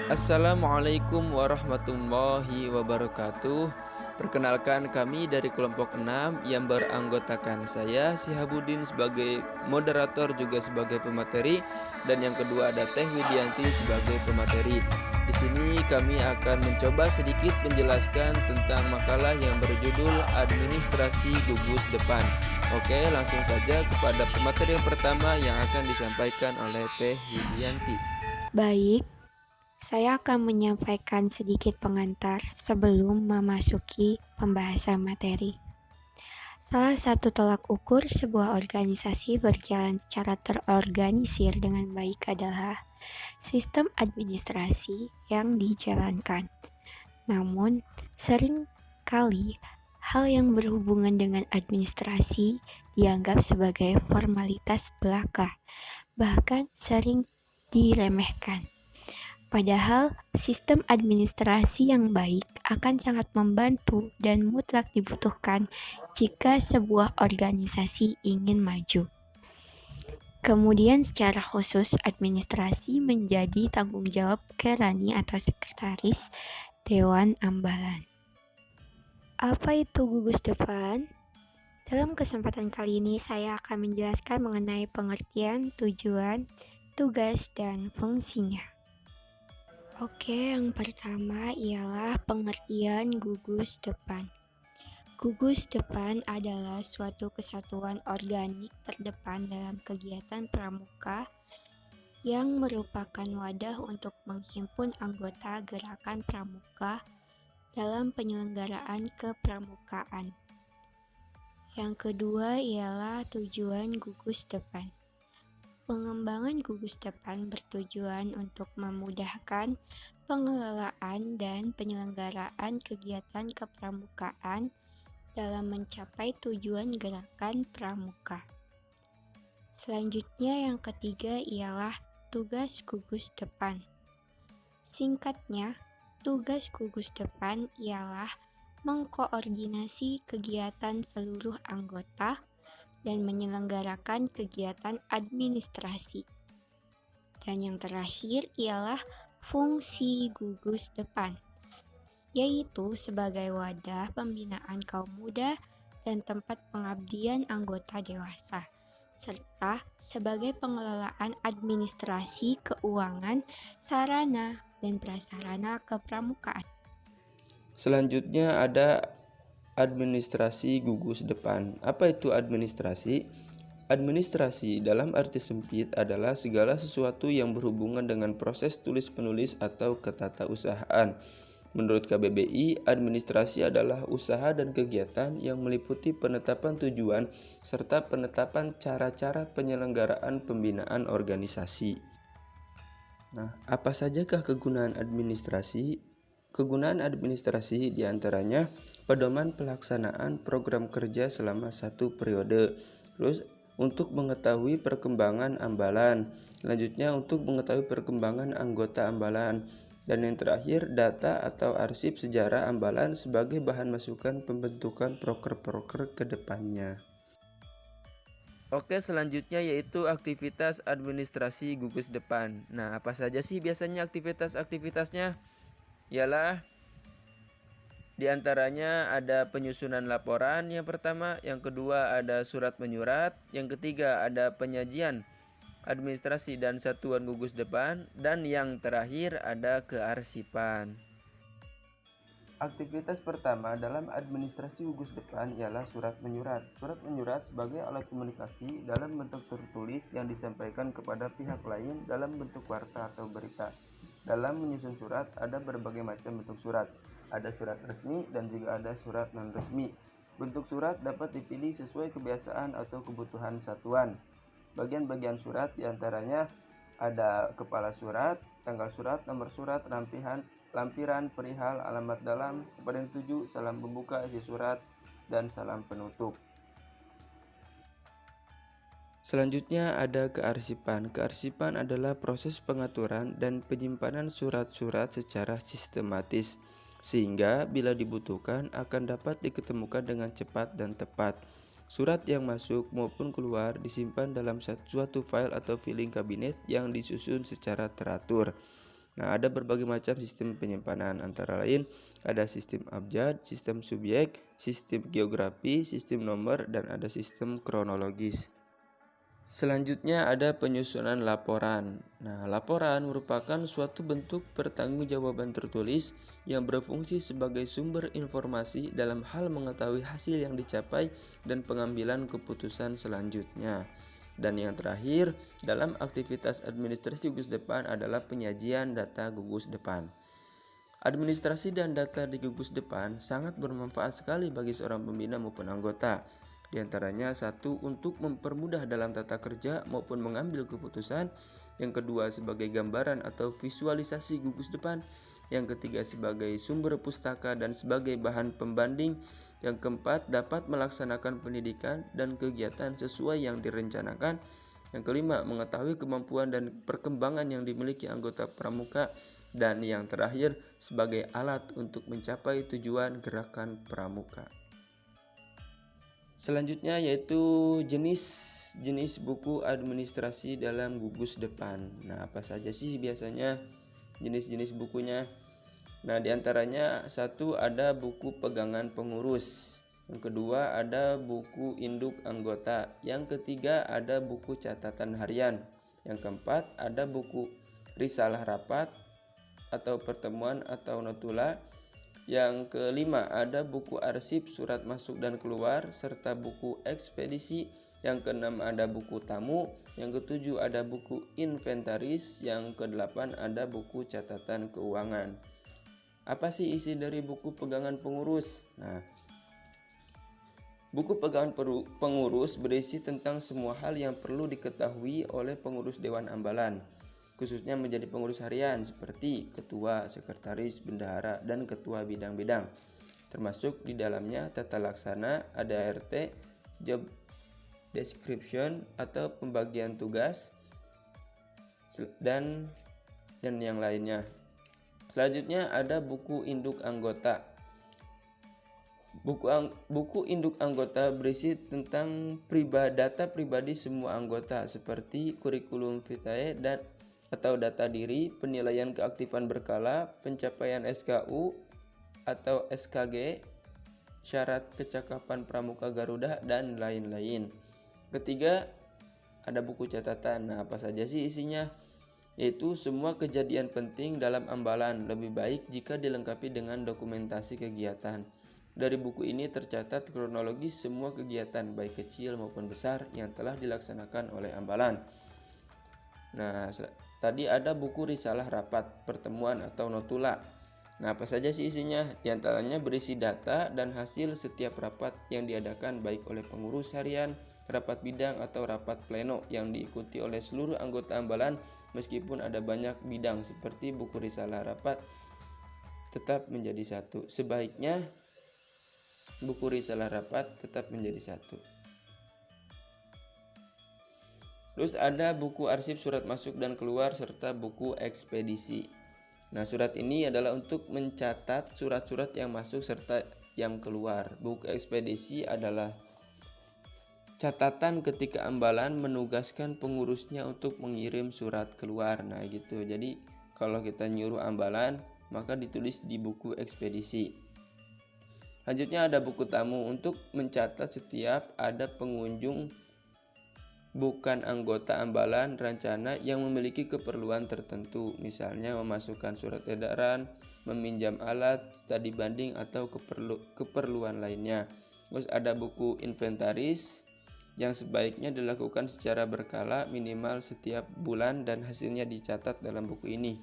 Assalamualaikum warahmatullahi wabarakatuh. Perkenalkan, kami dari kelompok 6 yang beranggotakan saya Sihabuddin sebagai moderator juga sebagai pemateri, dan yang kedua ada Teh Widianti sebagai pemateri. Di sini kami akan mencoba sedikit menjelaskan tentang makalah yang berjudul Administrasi Gugus Depan. Oke, langsung saja kepada pemateri yang pertama yang akan disampaikan oleh Teh Widianti. Baik, saya akan menyampaikan sedikit pengantar sebelum memasuki pembahasan materi. Salah satu tolak ukur sebuah organisasi berjalan secara terorganisir dengan baik adalah sistem administrasi yang dijalankan. Namun, sering kali hal yang berhubungan dengan administrasi dianggap sebagai formalitas belaka, bahkan sering diremehkan. Padahal, sistem administrasi yang baik akan sangat membantu dan mutlak dibutuhkan jika sebuah organisasi ingin maju. Kemudian secara khusus administrasi menjadi tanggung jawab Kerani atau Sekretaris Dewan Ambalan. Apa itu gugus depan? Dalam kesempatan kali ini saya akan menjelaskan mengenai pengertian, tujuan, tugas, dan fungsinya. Oke, yang pertama ialah pengertian gugus depan. Gugus depan adalah suatu kesatuan organik terdepan dalam kegiatan pramuka yang merupakan wadah untuk menghimpun anggota gerakan pramuka dalam penyelenggaraan kepramukaan. Yang kedua ialah tujuan gugus depan. Pengembangan gugus depan bertujuan untuk memudahkan pengelolaan dan penyelenggaraan kegiatan kepramukaan dalam mencapai tujuan gerakan pramuka. Selanjutnya yang ketiga ialah tugas gugus depan. Singkatnya, tugas gugus depan ialah mengkoordinasi kegiatan seluruh anggota dan menyelenggarakan kegiatan administrasi. Dan yang terakhir ialah fungsi gugus depan, yaitu sebagai wadah pembinaan kaum muda dan tempat pengabdian anggota dewasa, serta sebagai pengelolaan administrasi keuangan, sarana, dan prasarana kepramukaan. Selanjutnya ada administrasi gugus depan. Apa itu administrasi? Administrasi dalam arti sempit adalah segala sesuatu yang berhubungan dengan proses tulis-menulis atau ketatausahaan. Menurut KBBI, administrasi adalah usaha dan kegiatan yang meliputi penetapan tujuan serta penetapan cara-cara penyelenggaraan pembinaan organisasi. Nah, apa sajakah kegunaan administrasi? Kegunaan administrasi diantaranya pedoman pelaksanaan program kerja selama satu periode, terus untuk mengetahui perkembangan ambalan, selanjutnya untuk mengetahui perkembangan anggota ambalan, dan yang terakhir data atau arsip sejarah ambalan sebagai bahan masukan pembentukan proker-proker ke depannya. Oke, selanjutnya yaitu aktivitas administrasi gugus depan. Nah, apa saja sih biasanya aktivitas-aktivitasnya? Ialah diantaranya ada penyusunan laporan yang pertama, yang kedua ada surat menyurat, yang ketiga ada penyajian administrasi dan satuan gugus depan, dan yang terakhir ada kearsipan. Aktivitas pertama dalam administrasi gugus depan ialah surat menyurat. Surat menyurat sebagai alat komunikasi dalam bentuk tertulis yang disampaikan kepada pihak lain dalam bentuk warta atau berita. Dalam menyusun surat ada berbagai macam bentuk surat. Ada surat resmi dan juga ada surat non-resmi. Bentuk surat dapat dipilih sesuai kebiasaan atau kebutuhan satuan. Bagian-bagian surat diantaranya ada kepala surat, tanggal surat, nomor surat, lampiran, perihal, alamat dalam, kepada yang tuju, salam pembuka, isi surat, dan salam penutup. Selanjutnya ada kearsipan. Kearsipan adalah proses pengaturan dan penyimpanan surat-surat secara sistematis, sehingga bila dibutuhkan akan dapat diketemukan dengan cepat dan tepat. Surat yang masuk maupun keluar disimpan dalam suatu file atau filing kabinet yang disusun secara teratur. Nah, ada berbagai macam sistem penyimpanan, antara lain ada sistem abjad, sistem subjek, sistem geografi, sistem nomor, dan ada sistem kronologis. Selanjutnya ada penyusunan laporan. Nah, laporan merupakan suatu bentuk pertanggungjawaban tertulis yang berfungsi sebagai sumber informasi dalam hal mengetahui hasil yang dicapai dan pengambilan keputusan selanjutnya. Dan yang terakhir, dalam aktivitas administrasi gugus depan adalah penyajian data gugus depan. Administrasi dan data di gugus depan sangat bermanfaat sekali bagi seorang pembina maupun anggota. Di antaranya satu, untuk mempermudah dalam tata kerja maupun mengambil keputusan. Yang kedua, sebagai gambaran atau visualisasi gugus depan. Yang ketiga, sebagai sumber pustaka dan sebagai bahan pembanding. Yang keempat, dapat melaksanakan pendidikan dan kegiatan sesuai yang direncanakan. Yang kelima, mengetahui kemampuan dan perkembangan yang dimiliki anggota pramuka. Dan yang terakhir, sebagai alat untuk mencapai tujuan gerakan pramuka. Selanjutnya yaitu jenis buku administrasi dalam gugus depan. Nah, apa saja sih biasanya jenis-jenis bukunya? Nah, diantaranya satu, ada buku pegangan pengurus. Yang kedua, ada buku induk anggota. Yang ketiga, ada buku catatan harian. Yang keempat, ada buku risalah rapat atau pertemuan atau notula. Yang kelima, ada buku arsip surat masuk dan keluar serta buku ekspedisi. Yang keenam, ada buku tamu. Yang ketujuh, ada buku inventaris. Yang kedelapan, ada buku catatan keuangan. Apa sih isi dari buku pegangan pengurus? Nah, buku pegangan pengurus berisi tentang semua hal yang perlu diketahui oleh pengurus Dewan Ambalan, khususnya menjadi pengurus harian seperti ketua, sekretaris, bendahara, dan ketua bidang-bidang. Termasuk di dalamnya tata laksana, ada ART, job description atau pembagian tugas, dan yang lainnya. Selanjutnya ada buku induk anggota. Buku induk anggota berisi tentang data pribadi semua anggota seperti kurikulum vitae dan atau data diri, penilaian keaktifan berkala, pencapaian SKU atau SKG, syarat kecakapan pramuka Garuda, dan lain-lain. Ketiga, ada buku catatan. Nah, apa saja sih isinya? Yaitu semua kejadian penting dalam ambalan, lebih baik jika dilengkapi dengan dokumentasi kegiatan. Dari buku ini tercatat kronologis semua kegiatan baik kecil maupun besar yang telah dilaksanakan oleh ambalan. Nah, tadi ada buku risalah rapat, pertemuan atau notula. Nah, apa saja sih isinya? Di antaranya berisi data dan hasil setiap rapat yang diadakan baik oleh pengurus harian, rapat bidang atau rapat pleno yang diikuti oleh seluruh anggota ambalan. Meskipun ada banyak bidang seperti buku risalah rapat tetap menjadi satu. Sebaiknya buku risalah rapat tetap menjadi satu. Terus ada buku arsip surat masuk dan keluar serta buku ekspedisi. Nah, surat ini adalah untuk mencatat surat-surat yang masuk serta yang keluar. Buku ekspedisi adalah catatan ketika ambalan menugaskan pengurusnya untuk mengirim surat keluar. Nah, gitu. Jadi kalau kita nyuruh ambalan, maka ditulis di buku ekspedisi. Selanjutnya ada buku tamu untuk mencatat setiap ada pengunjung bukan anggota ambalan rencana yang memiliki keperluan tertentu, misalnya memasukkan surat edaran, meminjam alat, studi banding, atau keperluan lainnya. Terus ada buku inventaris yang sebaiknya dilakukan secara berkala minimal setiap bulan dan hasilnya dicatat dalam buku ini.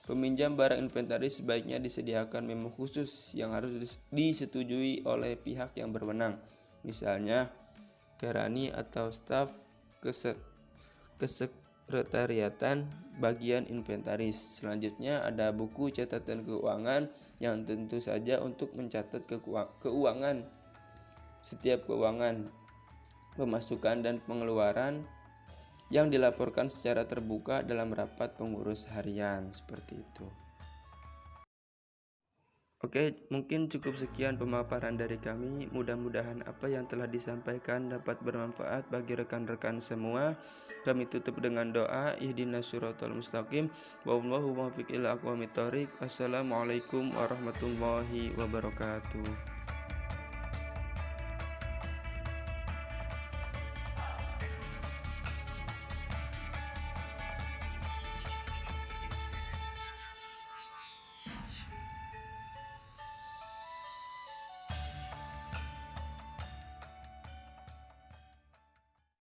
Peminjam barang inventaris sebaiknya disediakan memo khusus yang harus disetujui oleh pihak yang berwenang, misalnya Kerani atau staf kesekretariatan bagian inventaris. Selanjutnya ada buku catatan keuangan yang tentu saja untuk mencatat keuangan setiap keuangan, pemasukan dan pengeluaran yang dilaporkan secara terbuka dalam rapat pengurus harian, seperti itu. Oke, mungkin cukup sekian pemaparan dari kami. Mudah-mudahan apa yang telah disampaikan dapat bermanfaat bagi rekan-rekan semua. Kami tutup dengan doa, ihdinas siratal mustaqim, wallahu muwaffiq ila aqwamit thoriq. Assalamualaikum warahmatullahi wabarakatuh.